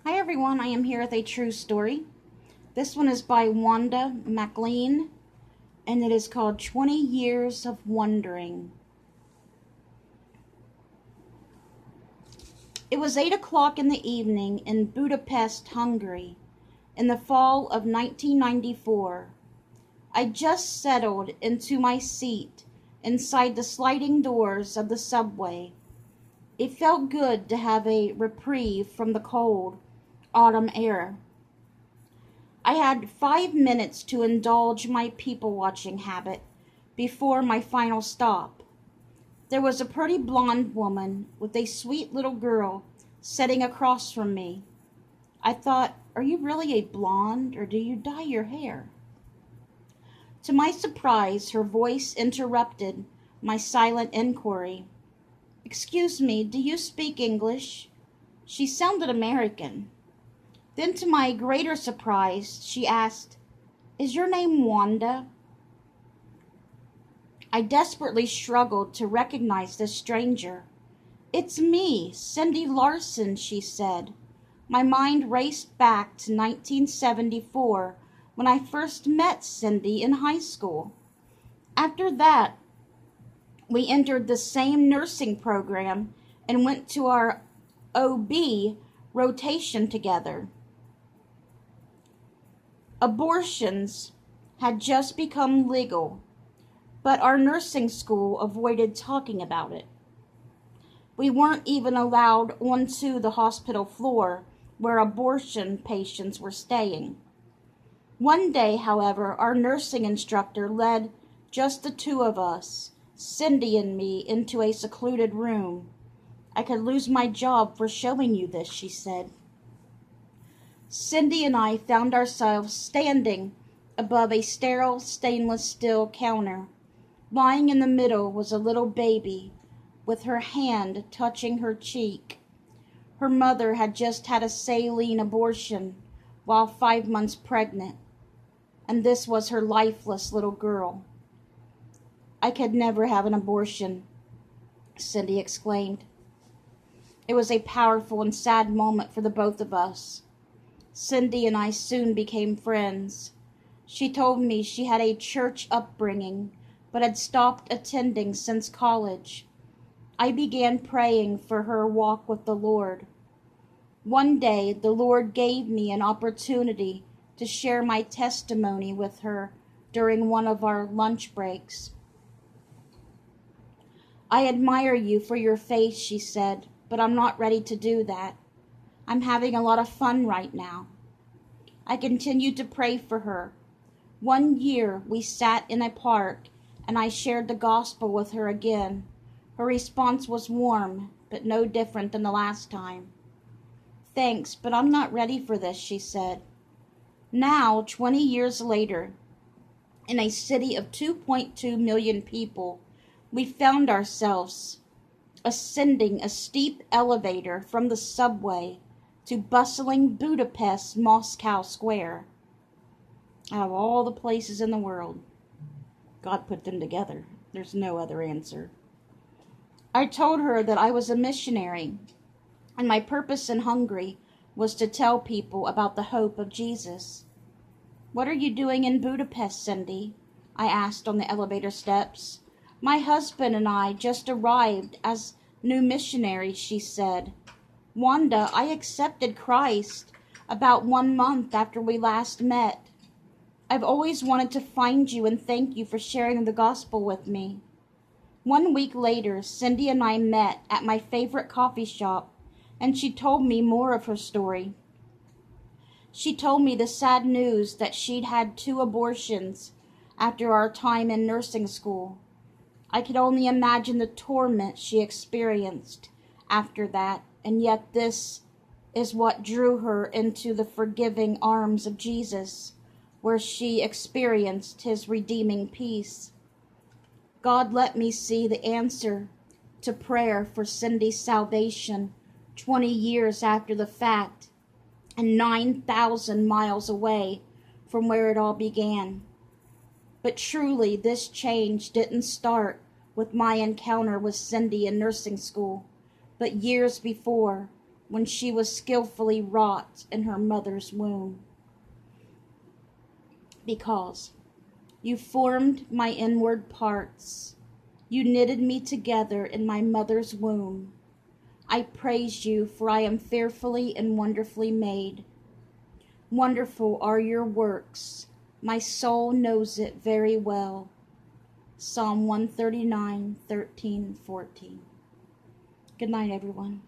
Hi everyone, I am here with a true story. This one is by Wanda McLean, and it is called 20 Years of Wondering. It was 8 o'clock in the evening in Budapest, Hungary, in the fall of 1994. I just settled into my seat inside the sliding doors of the subway. It felt good to have a reprieve from the cold autumn air. I had 5 minutes to indulge my people-watching habit before my final stop. There was a pretty blonde woman with a sweet little girl sitting across from me. I thought, are you really a blonde or do you dye your hair? To my surprise, her voice interrupted my silent inquiry. Excuse me, do you speak English? She sounded American. Then to my greater surprise, she asked, Is your name Wanda? I desperately struggled to recognize this stranger. It's me, Cindy Larson, she said. My mind raced back to 1974 when I first met Cindy in high school. After that, we entered the same nursing program and went to our OB rotation together. Abortions had just become legal, but our nursing school avoided talking about it. We weren't even allowed onto the hospital floor where abortion patients were staying. One day, however, our nursing instructor led just the two of us, Cindy and me, into a secluded room. I could lose my job for showing you this, she said. Cindy and I found ourselves standing above a sterile stainless steel counter. Lying in the middle was a little baby with her hand touching her cheek. Her mother had just had a saline abortion while 5 months pregnant, and this was her lifeless little girl. I could never have an abortion, Cindy exclaimed. It was a powerful and sad moment for the both of us. Cindy and I soon became friends. She told me she had a church upbringing, but had stopped attending since college. I began praying for her walk with the Lord. One day, the Lord gave me an opportunity to share my testimony with her during one of our lunch breaks. I admire you for your faith, she said, but I'm not ready to do that. I'm having a lot of fun right now. I continued to pray for her. One year we sat in a park and I shared the gospel with her again. Her response was warm, but no different than the last time. Thanks, but I'm not ready for this, she said. Now, 20 years later, in a city of 2.2 million people, we found ourselves ascending a steep elevator from the subway to bustling Budapest's Moscow Square. Out of all the places in the world, God put them together. There's no other answer. I told her that I was a missionary, and my purpose in Hungary was to tell people about the hope of Jesus. What are you doing in Budapest, Cindy? I asked on the elevator steps. My husband and I just arrived as new missionaries, she said. Wanda, I accepted Christ about 1 month after we last met. I've always wanted to find you and thank you for sharing the gospel with me. 1 week later, Cindy and I met at my favorite coffee shop, and she told me more of her story. She told me the sad news that she'd had 2 abortions after our time in nursing school. I could only imagine the torment she experienced after that, and yet this is what drew her into the forgiving arms of Jesus, where she experienced his redeeming peace. God let me see the answer to prayer for Cindy's salvation 20 years after the fact, and 9,000 miles away from where it all began. But truly, this change didn't start with my encounter with Cindy in nursing school, but years before, when she was skillfully wrought in her mother's womb. Because you formed my inward parts, you knitted me together in my mother's womb. I praise you, for I am fearfully and wonderfully made. Wonderful are your works, my soul knows it very well. Psalm 139, 13, 14. Good night, everyone.